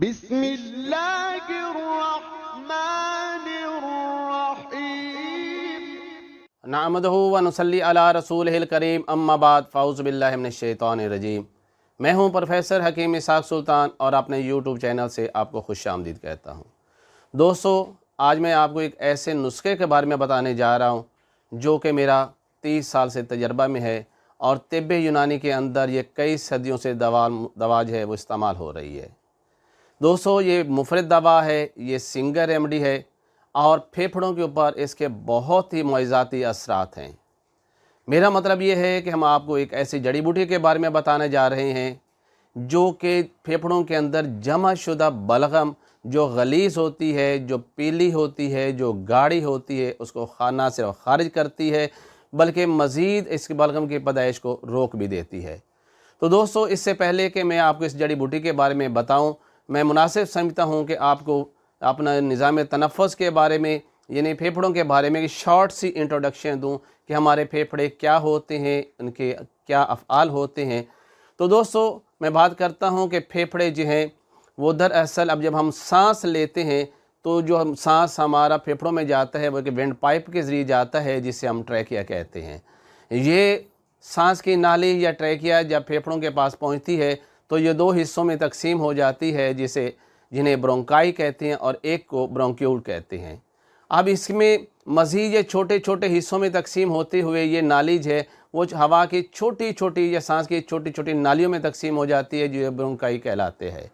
بسم اللہ الرحمن الرحیم نحمدہ و نصلی علی رسولہ الکریم اما بعد فاعوذ باللہ من الشیطان الرجیم۔ میں ہوں پروفیسر حکیم اسحاق سلطان اور اپنے یوٹیوب چینل سے آپ کو خوش آمدید کہتا ہوں۔ دوستو، آج میں آپ کو ایک ایسے نسخے کے بارے میں بتانے جا رہا ہوں جو کہ میرا 30 سال سے تجربہ میں ہے اور طب یونانی کے اندر یہ کئی صدیوں سے دوا جو ہے وہ استعمال ہو رہی ہے۔ دوستو، یہ مفرد دوا ہے، یہ سنگل ریمیڈی ہے اور پھیپھڑوں کے اوپر اس کے بہت ہی معجزاتی اثرات ہیں۔ میرا مطلب یہ ہے کہ ہم آپ کو ایک ایسی جڑی بوٹی کے بارے میں بتانے جا رہے ہیں جو کہ پھیپھڑوں کے اندر جمع شدہ بلغم جو غلیظ ہوتی ہے، جو پیلی ہوتی ہے، جو گاڑھی ہوتی ہے، اس کو نہ صرف خارج کرتی ہے بلکہ مزید اس بلغم کی پیدائش کو روک بھی دیتی ہے۔ تو دوستو، اس سے پہلے کہ میں آپ کو اس جڑی بوٹی کے بارے میں بتاؤں، میں مناسب سمجھتا ہوں کہ آپ کو اپنا نظام تنفس کے بارے میں یعنی پھیپھڑوں کے بارے میں شارٹ سی انٹروڈکشن دوں کہ ہمارے پھیپھڑے کیا ہوتے ہیں، ان کے کیا افعال ہوتے ہیں۔ تو دوستو، میں بات کرتا ہوں کہ پھیپھڑے جو ہیں وہ دراصل اب جب ہم سانس لیتے ہیں تو جو سانس ہمارا پھیپھڑوں میں جاتا ہے وہ ایک وینڈ پائپ کے ذریعے جاتا ہے جسے ہم ٹریکیا کہتے ہیں۔ یہ سانس کی نالی یا ٹریکیا جب پھیپھڑوں کے پاس پہنچتی ہے تو یہ دو حصوں میں تقسیم ہو جاتی ہے جنہیں برونکائی کہتے ہیں اور ایک کو برونکیول کہتے ہیں۔ اب اس میں مزید یہ چھوٹے چھوٹے حصوں میں تقسیم ہوتے ہوئے یہ نالی جو ہے وہ ہوا کی چھوٹی چھوٹی یا سانس کی چھوٹی چھوٹی نالیوں میں تقسیم ہو جاتی ہے جو یہ برونکائی کہلاتے ہیں۔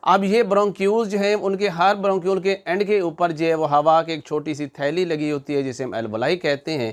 اب یہ برونکیول جو ہیں ان کے ہر برونکیول کے اینڈ کے اوپر جو ہے وہ ہوا کی ایک چھوٹی سی تھیلی لگی ہوتی ہے جسے ہم الولائی کہتے ہیں،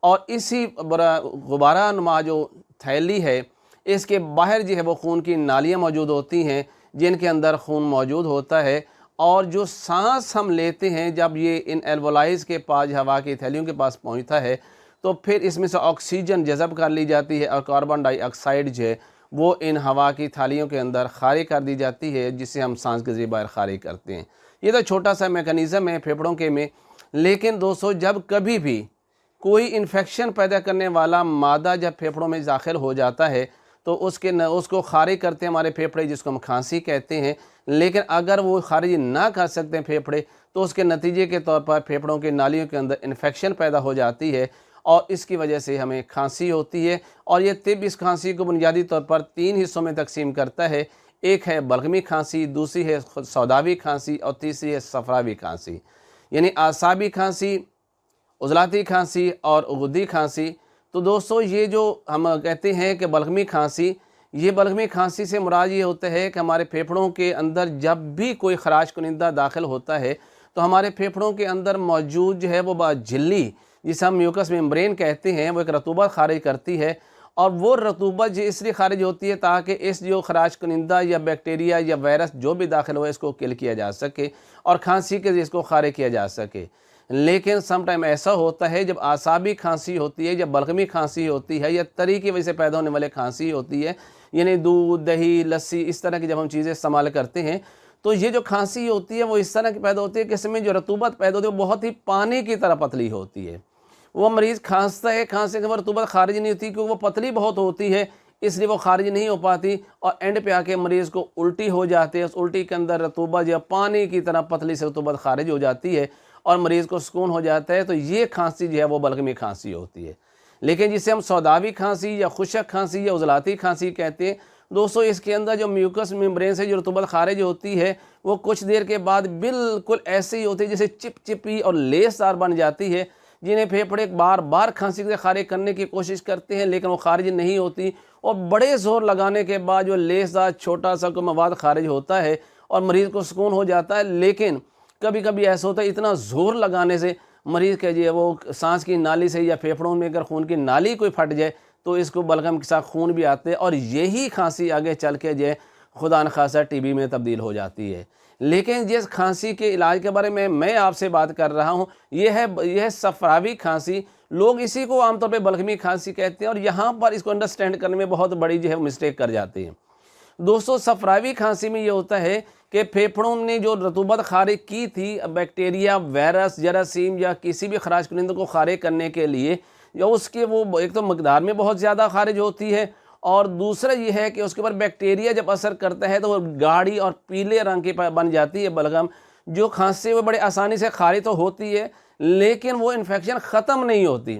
اور اسی غبارہ نما جو تھیلی ہے اس کے باہر جو ہے وہ خون کی نالیاں موجود ہوتی ہیں جن کے اندر خون موجود ہوتا ہے، اور جو سانس ہم لیتے ہیں جب یہ ان الولائز کے پاس ہوا کی تھیلیوں کے پاس پہنچتا ہے تو پھر اس میں سے آکسیجن جذب کر لی جاتی ہے اور کاربن ڈائی آکسائڈ جو ہے وہ ان ہوا کی تھالیوں کے اندر خارج کر دی جاتی ہے جسے ہم سانس کے ذریعے باہر خارج کرتے ہیں۔ یہ تو چھوٹا سا میکانزم ہے پھیپھڑوں کے میں، لیکن دوستو جب کبھی بھی کوئی انفیکشن پیدا کرنے والا مادہ جب پھیپھڑوں میں داخل ہو جاتا ہے تو اس کو خارج کرتے ہیں ہمارے پھیپھڑے جس کو ہم کھانسی کہتے ہیں، لیکن اگر وہ خارج نہ کر سکتے ہیں پھیپھڑے تو اس کے نتیجے کے طور پر پھیپھڑوں کی نالیوں کے اندر انفیکشن پیدا ہو جاتی ہے اور اس کی وجہ سے ہمیں کھانسی ہوتی ہے۔ اور یہ طب اس کھانسی کو بنیادی طور پر 3 حصوں میں تقسیم کرتا ہے، ایک ہے بلغمی کھانسی، دوسری ہے سوداوی کھانسی اور تیسری ہے صفراوی کھانسی، یعنی اعصابی کھانسی، عضلاتی کھانسی اور غدی کھانسی۔ تو دوستو، یہ جو ہم کہتے ہیں کہ بلغمی کھانسی، یہ بلغمی کھانسی سے مراد یہ ہوتا ہے کہ ہمارے پھیپھڑوں کے اندر جب بھی کوئی خراش کنندہ داخل ہوتا ہے تو ہمارے پھیپھڑوں کے اندر موجود جو ہے وہ جھلی جسے ہم میوکس ممبرین کہتے ہیں وہ ایک رطوبت خارج کرتی ہے، اور وہ رطوبت جو اس لیے خارج ہوتی ہے تاکہ اس جو خراش کنندہ یا بیکٹیریا یا وائرس جو بھی داخل ہو اس کو کل کیا جا سکے اور کھانسی کے ذریعے اس کو خارج کیا جا سکے۔ لیکن سم ٹائم ایسا ہوتا ہے جب اعصابی کھانسی ہوتی ہے، جب بلغمی کھانسی ہوتی ہے یا تری کی وجہ سے پیدا ہونے والے کھانسی ہوتی ہے، یعنی دودھ، دہی، لسی اس طرح کی جب ہم چیزیں استعمال کرتے ہیں تو یہ جو کھانسی ہوتی ہے وہ اس طرح کی پیدا ہوتی ہے کہ اس میں جو رطوبت پیدا ہوتی ہے وہ بہت ہی پانی کی طرح پتلی ہوتی ہے۔ وہ مریض کھانستا ہے، کھانسی کے بعد رطوبت خارج نہیں ہوتی کیونکہ وہ پتلی بہت ہوتی ہے، اس لیے وہ خارج نہیں ہو پاتی اور اینڈ پہ آ کے مریض کو الٹی ہو جاتی ہے۔ اس الٹی کے اندر رطوبت یا پانی کی طرح پتلی سے رطوبت خارج ہو جاتی ہے اور مریض کو سکون ہو جاتا ہے، تو یہ کھانسی جو ہے وہ بلغمی کھانسی ہوتی ہے۔ لیکن جسے ہم سوداوی کھانسی یا خشک کھانسی یا عضلاتی کھانسی کہتے ہیں، دوستو اس کے اندر جو میوکس ممبرین سے جو رطوبت خارج ہوتی ہے وہ کچھ دیر کے بعد بالکل ایسے ہی ہوتی ہے جیسے چپ چپی اور لیس دار بن جاتی ہے، جنہیں پھیپھڑے بار بار کھانسی سے خارج کرنے کی کوشش کرتے ہیں لیکن وہ خارج نہیں ہوتی، اور بڑے زور لگانے کے بعد جو لیس دار چھوٹا سا کوئی مواد خارج ہوتا ہے اور مریض کو سکون ہو جاتا ہے۔ لیکن کبھی کبھی ایسا ہوتا ہے اتنا زور لگانے سے مریض کے جو ہے وہ سانس کی نالی سے یا پھیپھڑوں میں اگر خون کی نالی کوئی پھٹ جائے تو اس کو بلغم کے ساتھ خون بھی آتے ہیں اور یہی کھانسی آگے چل کے جو ہے خدا نخواستہ ٹی بی میں تبدیل ہو جاتی ہے۔ لیکن جس کھانسی کے علاج کے بارے میں آپ سے بات کر رہا ہوں یہ ہے صفراوی کھانسی۔ لوگ اسی کو عام طور پہ بلغمی کھانسی کہتے ہیں اور یہاں پر اس کو انڈرسٹینڈ کرنے میں بہت بڑی جو ہے مسٹیک کر جاتے ہیں۔ دوستو، صفراوی کھانسی میں یہ ہوتا ہے کہ پھیپھڑوں نے جو رطوبت خارج کی تھی بیکٹیریا، وائرس، جراثیم یا کسی بھی خراش کنندے کو خارج کرنے کے لیے، یا اس کے وہ ایک تو مقدار میں بہت زیادہ خارج ہوتی ہے اور دوسرا یہ ہے کہ اس کے اوپر بیکٹیریا جب اثر کرتا ہے تو وہ گاڑھی اور پیلے رنگ کی بن جاتی ہے بلغم، جو کھانسی وہ بڑے آسانی سے خارج تو ہوتی ہے لیکن وہ انفیکشن ختم نہیں ہوتی۔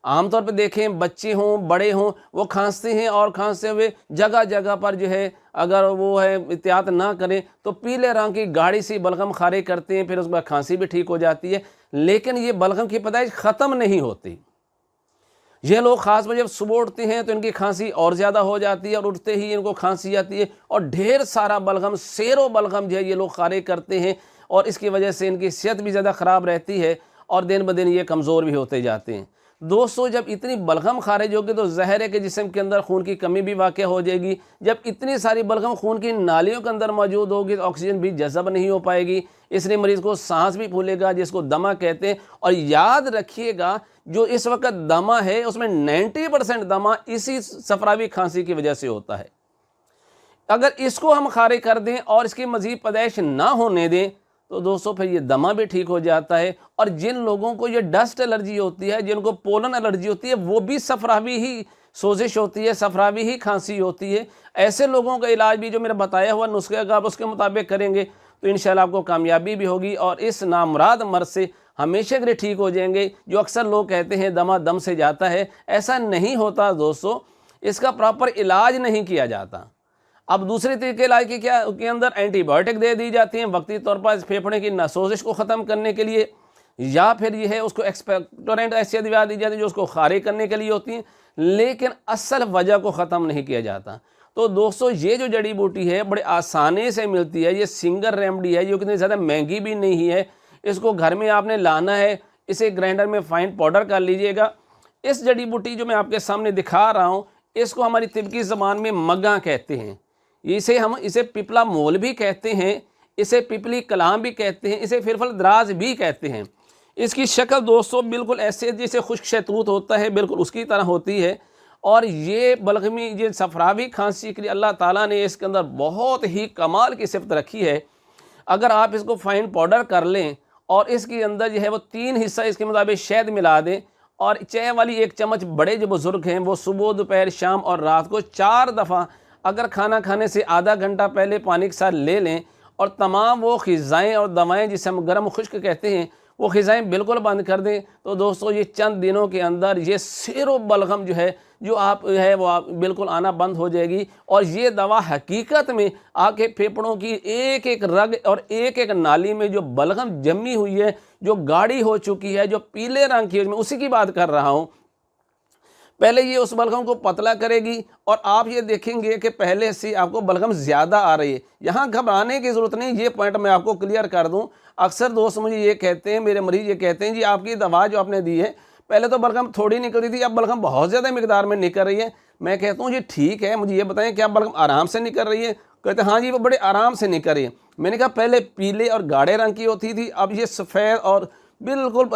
عام طور پہ دیکھیں بچے ہوں بڑے ہوں وہ کھانستے ہیں اور کھانستے ہوئے جگہ جگہ پر جو ہے اگر وہ ہے احتیاط نہ کریں تو پیلے رنگ کی گاڑھی سی بلغم خارج کرتے ہیں، پھر اس کے بعد کھانسی بھی ٹھیک ہو جاتی ہے، لیکن یہ بلغم کی پیدائش ختم نہیں ہوتی۔ یہ لوگ خاص طور جب صبح اٹھتے ہیں تو ان کی کھانسی اور زیادہ ہو جاتی ہے اور اٹھتے ہی ان کو کھانسی آتی ہے اور ڈھیر سارا بلغم سیرو بلغم جو ہے یہ لوگ خارج کرتے ہیں اور اس کی وجہ سے ان کی صحت بھی زیادہ خراب رہتی ہے اور دن بدن یہ کمزور بھی ہوتے جاتے ہیں۔ دوستو جب اتنی بلغم خارج ہوگی تو ظاہر ہے کہ جسم کے اندر خون کی کمی بھی واقع ہو جائے گی۔ جب اتنی ساری بلغم خون کی نالیوں کے اندر موجود ہوگی تو آکسیجن بھی جذب نہیں ہو پائے گی، اس لیے مریض کو سانس بھی پھولے گا جس کو دمہ کہتے ہیں۔ اور یاد رکھیے گا جو اس وقت دمہ ہے اس میں 90% دمہ اسی صفراوی کھانسی کی وجہ سے ہوتا ہے۔ اگر اس کو ہم خارج کر دیں اور اس کی مزید پیدائش نہ ہونے دیں تو دوستو پھر یہ دمہ بھی ٹھیک ہو جاتا ہے۔ اور جن لوگوں کو یہ ڈسٹ الرجی ہوتی ہے، جن کو پولن الرجی ہوتی ہے، وہ بھی صفراوی ہی سوزش ہوتی ہے، صفراوی ہی کھانسی ہوتی ہے۔ ایسے لوگوں کا علاج بھی جو میرا بتایا ہوا نسخے اگر آپ اس کے مطابق کریں گے تو انشاءاللہ آپ کو کامیابی بھی ہوگی اور اس نامراد مرض سے ہمیشہ کے لیے ٹھیک ہو جائیں گے۔ جو اکثر لوگ کہتے ہیں دمہ دم سے جاتا ہے، ایسا نہیں ہوتا دوستو، اس کا پراپر علاج نہیں کیا جاتا۔ اب دوسرے طریقے علاج کے اندر اینٹی بائیوٹک دے دی جاتی ہیں وقتی طور پر پھیپھڑے کی سوزش کو ختم کرنے کے لیے، یا پھر یہ ہے اس کو ایکسپیکٹورنٹ ایسی ادویات دی جاتی ہیں جو اس کو خارج کرنے کے لیے ہوتی ہیں، لیکن اصل وجہ کو ختم نہیں کیا جاتا۔ تو دوستو یہ جو جڑی بوٹی ہے بڑے آسانی سے ملتی ہے، یہ سنگل ریمڈی ہے، یہ کتنی زیادہ مہنگی بھی نہیں ہے۔ اس کو گھر میں آپ نے لانا ہے، اسے گرائنڈر میں فائن پاؤڈر کر لیجئے گا۔ اس جڑی بوٹی جو میں آپ کے سامنے دکھا رہا ہوں اس کو ہماری طبی زبان میں مگاں کہتے ہیں، اسے پپلا مول بھی کہتے ہیں، اسے پپلی کلام بھی کہتے ہیں، اسے فرفل دراز بھی کہتے ہیں۔ اس کی شکل دوستو بالکل ایسے جیسے خشک شہتوت ہوتا ہے بالکل اس کی طرح ہوتی ہے، اور یہ بلغمی یہ صفراوی کھانسی کے لیے اللہ تعالیٰ نے اس کے اندر بہت ہی کمال کی صفت رکھی ہے۔ اگر آپ اس کو فائن پاؤڈر کر لیں اور اس کے اندر جو ہے وہ 3 حصہ اس کے مطابق شہد ملا دیں اور چائے والی 1 چمچ بڑے جو بزرگ ہیں وہ صبح دوپہر شام اور رات کو 4 دفعہ اگر کھانا کھانے سے آدھا گھنٹہ پہلے پانی کے ساتھ لے لیں اور تمام وہ غذائیں اور دوائیں جسے ہم گرم خشک کہتے ہیں وہ غذائیں بالکل بند کر دیں تو دوستو یہ چند دنوں کے اندر یہ سیرو بلغم جو ہے جو آپ ہے وہ بالکل آنا بند ہو جائے گی۔ اور یہ دوا حقیقت میں آپ کے پھیپھڑوں کی ایک ایک رگ اور ایک ایک نالی میں جو بلغم جمی ہوئی ہے، جو گاڑھی ہو چکی ہے، جو پیلے رنگ کی ہے، میں اسی کی بات کر رہا ہوں، پہلے یہ اس بلغم کو پتلا کرے گی اور آپ یہ دیکھیں گے کہ پہلے سے آپ کو بلغم زیادہ آ رہی ہے۔ یہاں گھبرانے کی ضرورت نہیں، یہ پوائنٹ میں آپ کو کلیئر کر دوں۔ اکثر دوست مجھے یہ کہتے ہیں، میرے مریض یہ کہتے ہیں جی آپ کی دوا جو آپ نے دی ہے پہلے تو بلغم تھوڑی نکل رہی تھی، اب بلغم بہت زیادہ مقدار میں نکل رہی ہے۔ میں کہتا ہوں جی ٹھیک ہے، مجھے یہ بتائیں کیا بلغم آرام سے نکل رہی ہے؟ کہتے ہیں ہاں جی وہ بڑے آرام سے نکل رہی ہے۔ میں نے کہا پہلے پیلے اور گاڑھے رنگ کی ہوتی تھی، اب یہ سفید اور بالکل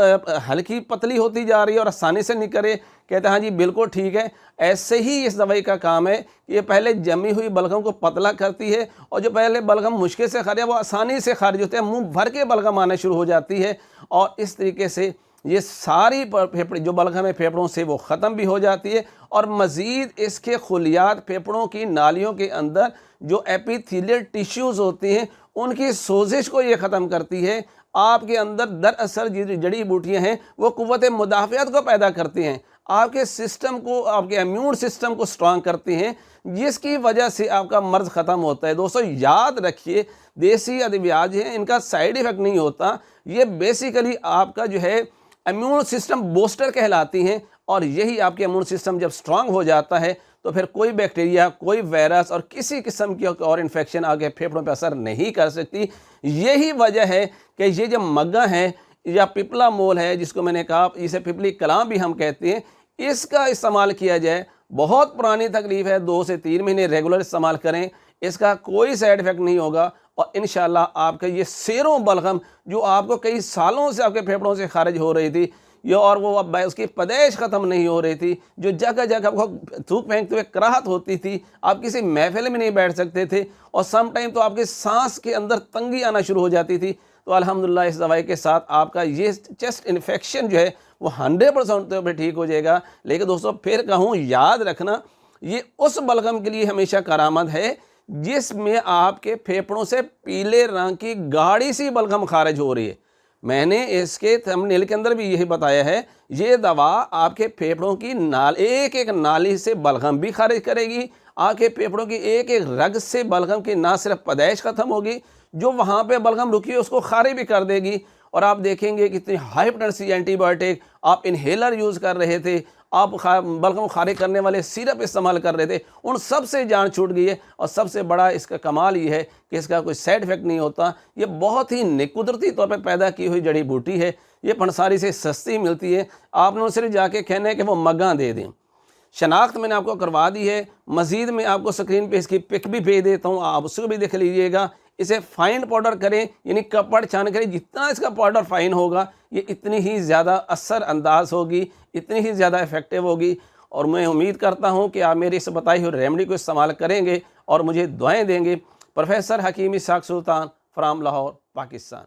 ہلکی پتلی ہوتی جا رہی ہے اور آسانی سے نکل رہی ہے۔ کہتے ہیں ہاں جی بالکل ٹھیک ہے۔ ایسے ہی اس دوائی کا کام ہے کہ یہ پہلے جمی ہوئی بلغم کو پتلا کرتی ہے اور جو پہلے بلغم مشکل سے خارج ہے وہ آسانی سے خارج ہوتے ہیں، منہ بھر کے بلغم آنا شروع ہو جاتی ہے اور اس طریقے سے یہ ساری پھیپھڑے جو بلغم ہے پھیپھڑوں سے وہ ختم بھی ہو جاتی ہے اور مزید اس کے خلیات پھیپھڑوں کی نالیوں کے اندر جو ایپیتھیلیل ٹیشوز ہوتے ہیں ان کی سوزش کو یہ ختم کرتی ہے۔ آپ کے اندر دراصل جڑی بوٹیاں ہیں وہ قوت مدافعت کو پیدا کرتی ہیں، آپ کے سسٹم کو، آپ کے امیون سسٹم کو سٹرانگ کرتی ہیں، جس کی وجہ سے آپ کا مرض ختم ہوتا ہے۔ دوستو یاد رکھیے دیسی ادویات جو ہیں ان کا سائیڈ ایفیکٹ نہیں ہوتا، یہ بیسیکلی آپ کا جو ہے امیون سسٹم بوسٹر کہلاتی ہیں اور یہی آپ کے امیون سسٹم جب سٹرانگ ہو جاتا ہے تو پھر کوئی بیکٹیریا، کوئی وائرس اور کسی قسم کی اور انفیکشن آگے پھیپھڑوں پہ اثر نہیں کر سکتی۔ یہی وجہ ہے کہ یہ جو مگا ہے یا پپلا مول ہے جس کو میں نے کہا اسے پپلی کلام بھی ہم کہتے ہیں، اس کا استعمال کیا جائے۔ بہت پرانی تکلیف ہے، 2 سے 3 مہینے ریگولر استعمال کریں، اس کا کوئی سائیڈ ایفیکٹ نہیں ہوگا اور انشاءاللہ آپ کا یہ سیروں بلغم جو آپ کو کئی سالوں سے آپ کے پھیپھڑوں سے خارج ہو رہی تھی اور وہ اب اس کی پیدائش ختم نہیں ہو رہی تھی، جو جگہ جگہ کو تھوک پھینکتے ہوئے کراہت ہوتی تھی، آپ کسی محفل میں نہیں بیٹھ سکتے تھے اور سم ٹائم تو آپ کے سانس کے اندر تنگی آنا شروع ہو جاتی تھی، تو الحمدللہ اس دوائی کے ساتھ آپ کا یہ چیسٹ انفیکشن جو ہے وہ 100% پہ ٹھیک ہو جائے گا۔ لیکن دوستو پھر کہوں یاد رکھنا یہ اس بلغم کے لیے ہمیشہ کارآمد ہے جس میں آپ کے پھیپھڑوں سے پیلے رنگ کی گاڑی سی بلغم خارج ہو رہی ہے۔ میں نے اس کے تھمبنیل کے اندر بھی یہی بتایا ہے، یہ دوا آپ کے پھیپھڑوں کی ایک ایک نالی سے بلغم بھی خارج کرے گی، آپ کے پھیپھڑوں کی ایک ایک رگ سے بلغم کی نہ صرف پیدائش ختم ہوگی، جو وہاں پہ بلغم رکی ہے اس کو خارج بھی کر دے گی۔ اور آپ دیکھیں گے کتنی ہائی پوٹینسی اینٹی بائیوٹک، آپ انہیلر یوز کر رہے تھے، آپ بلغم خارج کرنے والے سیرپ استعمال کر رہے تھے، ان سب سے جان چھوٹ گئی ہے۔ اور سب سے بڑا اس کا کمال یہ ہے کہ اس کا کوئی سائیڈ ایفیکٹ نہیں ہوتا، یہ بہت ہی قدرتی طور پہ پیدا کی ہوئی جڑی بوٹی ہے، یہ پنساری سے سستی ملتی ہے، آپ نے صرف جا کے کہنا ہے کہ وہ مگاں دے دیں۔ شناخت میں نے آپ کو کروا دی ہے، مزید میں آپ کو سکرین پہ اس کی پک بھی بھیج دیتا ہوں، آپ اس کو بھی دیکھ لیجئے گا۔ اسے فائن پاؤڈر کریں، یعنی کپڑ چھان کریں، جتنا اس کا پاؤڈر فائن ہوگا یہ اتنی ہی زیادہ اثر انداز ہوگی، اتنی ہی زیادہ ایفیکٹو ہوگی۔ اور میں امید کرتا ہوں کہ آپ میری اس بتائی ہوئی ریمیڈی کو استعمال کریں گے اور مجھے دعائیں دیں گے۔ پروفیسر حکیم اسحاق سلطان فرام لاہور، پاکستان۔